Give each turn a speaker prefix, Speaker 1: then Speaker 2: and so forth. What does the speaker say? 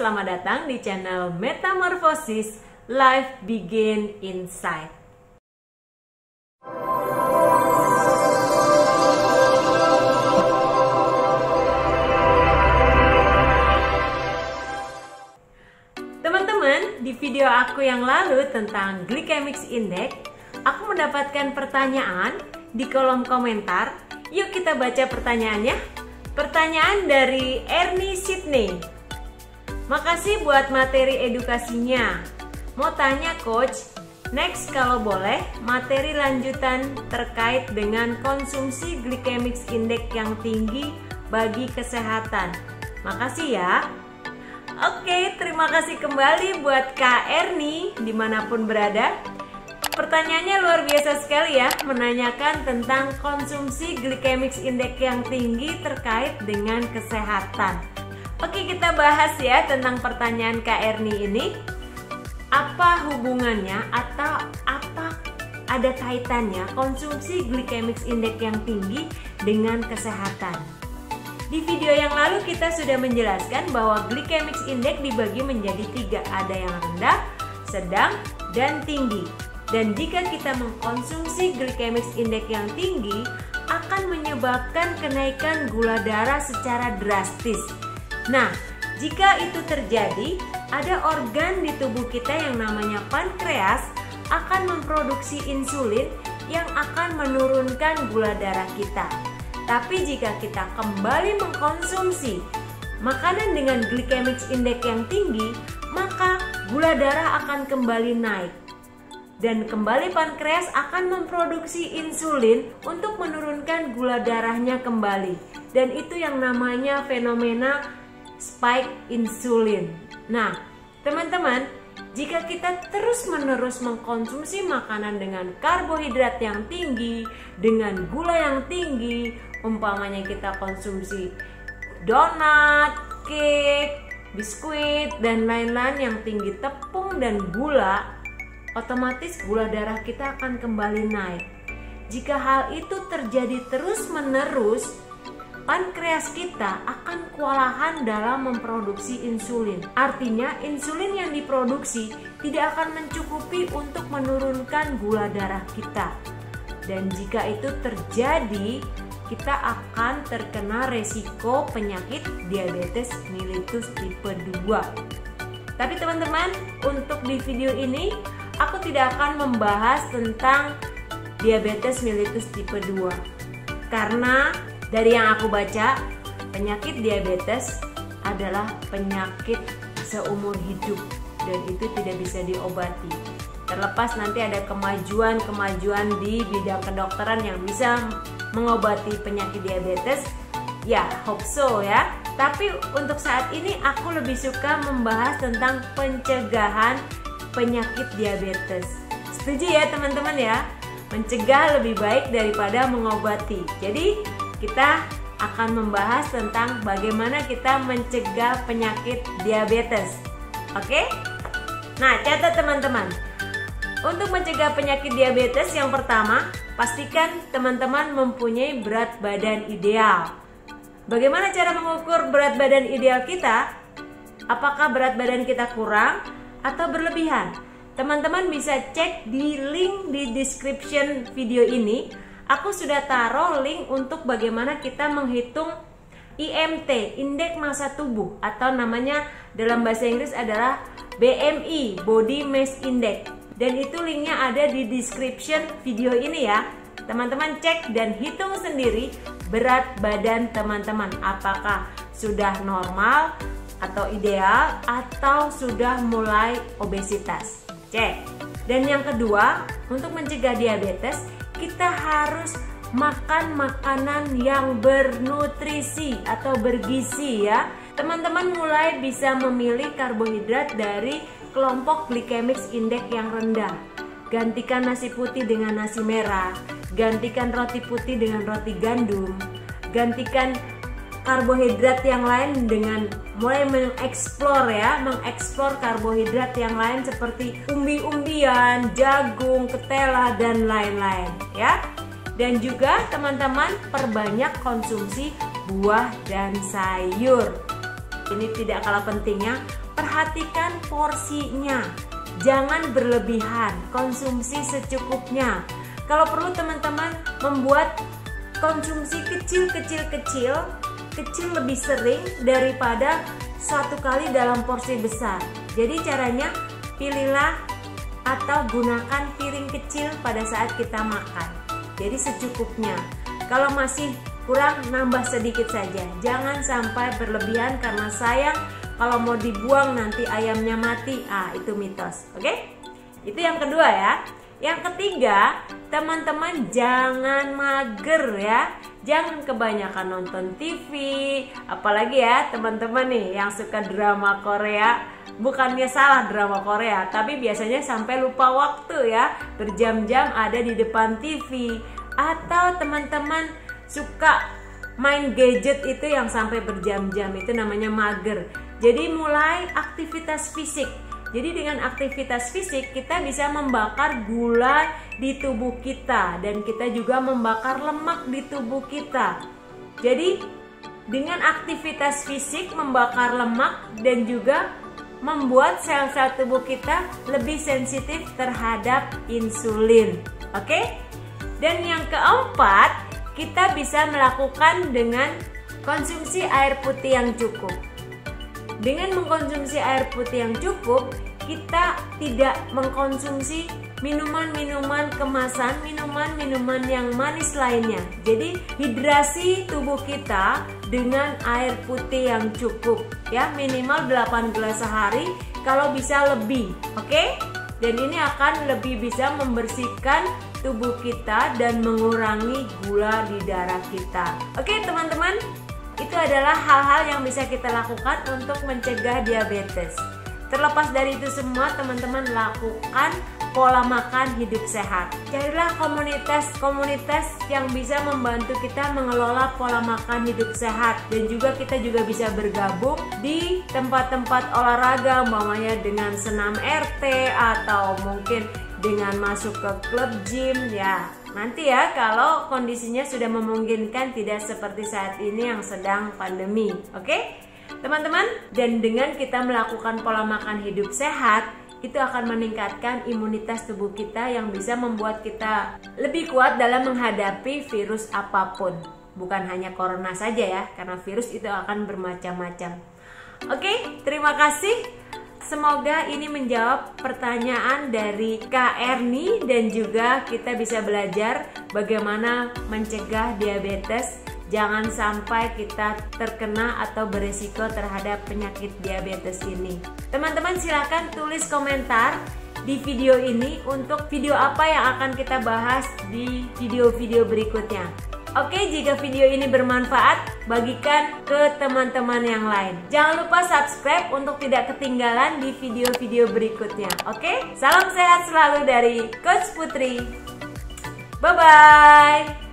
Speaker 1: selamat datang di channel Metamorphosis Life Begin Inside. Teman-teman, di video aku yang lalu tentang glycemic index, aku mendapatkan pertanyaan di kolom komentar. Yuk kita baca pertanyaannya. Pertanyaan dari Ernie Sydney. Makasih buat materi edukasinya. Mau tanya coach, next kalau boleh materi lanjutan terkait dengan konsumsi glycemic index yang tinggi bagi kesehatan. Makasih ya. Oke, terima kasih kembali buat Kak Ernie dimanapun berada. Pertanyaannya luar biasa sekali ya, menanyakan tentang konsumsi glycemic index yang tinggi terkait dengan kesehatan. Oke, kita bahas ya tentang pertanyaan Kak Ernie ini. Apa hubungannya atau apa ada kaitannya konsumsi glycemic index yang tinggi dengan kesehatan? Di video yang lalu kita sudah menjelaskan bahwa glycemic index dibagi menjadi 3, ada yang rendah, sedang, dan tinggi. Dan jika kita mengkonsumsi glycemic index yang tinggi akan menyebabkan kenaikan gula darah secara drastis. Nah, jika itu terjadi, ada organ di tubuh kita yang namanya pankreas akan memproduksi insulin yang akan menurunkan gula darah kita. Tapi jika kita kembali mengkonsumsi makanan dengan glycemic index yang tinggi, maka gula darah akan kembali naik. Dan kembali pankreas akan memproduksi insulin untuk menurunkan gula darahnya kembali. Dan itu yang namanya fenomena spike insulin. Nah, teman-teman, jika kita terus-menerus mengkonsumsi makanan dengan karbohidrat yang tinggi, dengan gula yang tinggi, umpamanya kita konsumsi donat, cake, biskuit, dan lain-lain yang tinggi tepung dan gula, otomatis gula darah kita akan kembali naik. Jika hal itu terjadi terus-menerus, pankreas kita akan kewalahan dalam memproduksi insulin. Artinya insulin yang diproduksi tidak akan mencukupi untuk menurunkan gula darah kita. Dan jika itu terjadi, kita akan terkena resiko penyakit diabetes mellitus tipe 2. Tapi teman-teman, untuk di video ini aku tidak akan membahas tentang diabetes mellitus tipe 2. Karena dari yang aku baca, penyakit diabetes adalah penyakit seumur hidup dan itu tidak bisa diobati. Terlepas nanti ada kemajuan di bidang kedokteran yang bisa mengobati penyakit diabetes, ya hope so ya. Tapi untuk saat ini aku lebih suka membahas tentang pencegahan penyakit diabetes. Setuju ya teman-teman ya? Mencegah lebih baik daripada mengobati. Jadi kita akan membahas tentang bagaimana kita mencegah penyakit diabetes. Oke? Nah, catat teman-teman. Untuk mencegah penyakit diabetes, yang pertama, pastikan teman-teman mempunyai berat badan ideal. Bagaimana cara mengukur berat badan ideal kita? Apakah berat badan kita kurang atau berlebihan? Teman-teman bisa cek di link di description video ini. Aku sudah taruh link untuk bagaimana kita menghitung IMT, indeks massa tubuh, atau namanya dalam bahasa Inggris adalah BMI, Body Mass Index. Dan itu linknya ada di description video ini ya. Teman-teman cek dan hitung sendiri berat badan teman-teman. Apakah sudah normal atau ideal atau sudah mulai obesitas. Cek. Dan yang kedua, untuk mencegah diabetes, kita harus makan makanan yang bernutrisi atau bergizi ya. Teman-teman mulai bisa memilih karbohidrat dari kelompok glycemic index yang rendah. Gantikan nasi putih dengan nasi merah, gantikan roti putih dengan roti gandum, gantikan karbohidrat yang lain dengan mulai mengeksplor karbohidrat yang lain seperti umbi-umbian, jagung, ketela, dan lain-lain ya. Dan juga teman-teman perbanyak konsumsi buah dan sayur. Ini tidak kalah pentingnya, perhatikan porsinya. Jangan berlebihan, konsumsi secukupnya. Kalau perlu teman-teman membuat konsumsi kecil lebih sering daripada satu kali dalam porsi besar. Jadi caranya pilihlah atau gunakan piring kecil pada saat kita makan. Jadi secukupnya. Kalau masih kurang, nambah sedikit saja. Jangan sampai berlebihan karena sayang kalau mau dibuang nanti ayamnya mati. Itu mitos. Oke? Itu yang kedua ya. Yang ketiga, teman-teman jangan mager ya. Jangan kebanyakan nonton TV. Apalagi ya teman-teman nih yang suka drama Korea. Bukannya salah drama Korea, tapi biasanya sampai lupa waktu ya. Berjam-jam ada di depan TV. Atau teman-teman suka main gadget itu yang sampai berjam-jam, itu namanya mager. Jadi mulai aktivitas fisik. Jadi dengan aktivitas fisik kita bisa membakar gula di tubuh kita dan kita juga membakar lemak di tubuh kita. Jadi dengan aktivitas fisik membakar lemak dan juga membuat sel-sel tubuh kita lebih sensitif terhadap insulin. Oke? Dan yang keempat, kita bisa melakukan dengan konsumsi air putih yang cukup. Dengan mengkonsumsi air putih yang cukup, kita tidak mengkonsumsi minuman-minuman kemasan, minuman-minuman yang manis lainnya. Jadi hidrasi tubuh kita dengan air putih yang cukup ya, minimal 8 gelas sehari, kalau bisa lebih. Oke? Dan ini akan lebih bisa membersihkan tubuh kita dan mengurangi gula di darah kita. Oke teman-teman, itu adalah hal-hal yang bisa kita lakukan untuk mencegah diabetes. Terlepas dari itu semua, teman-teman lakukan pola makan hidup sehat. Carilah komunitas yang bisa membantu kita mengelola pola makan hidup sehat. Dan juga kita juga bisa bergabung di tempat-tempat olahraga, umpamanya dengan senam RT atau mungkin dengan masuk ke klub gym ya. Nanti ya kalau kondisinya sudah memungkinkan, tidak seperti saat ini yang sedang pandemi. Oke? Teman-teman, dan dengan kita melakukan pola makan hidup sehat, itu akan meningkatkan imunitas tubuh kita yang bisa membuat kita lebih kuat dalam menghadapi virus apapun. Bukan hanya corona saja ya, karena virus itu akan bermacam-macam. Oke, terima kasih. Semoga ini menjawab pertanyaan dari Kak Erni dan juga kita bisa belajar bagaimana mencegah diabetes. Jangan sampai kita terkena atau beresiko terhadap penyakit diabetes ini. Teman-teman silakan tulis komentar di video ini untuk video apa yang akan kita bahas di video-video berikutnya. Oke, jika video ini bermanfaat, bagikan ke teman-teman yang lain. Jangan lupa subscribe untuk tidak ketinggalan di video-video berikutnya. Oke, salam sehat selalu dari Coach Putri. Bye-bye.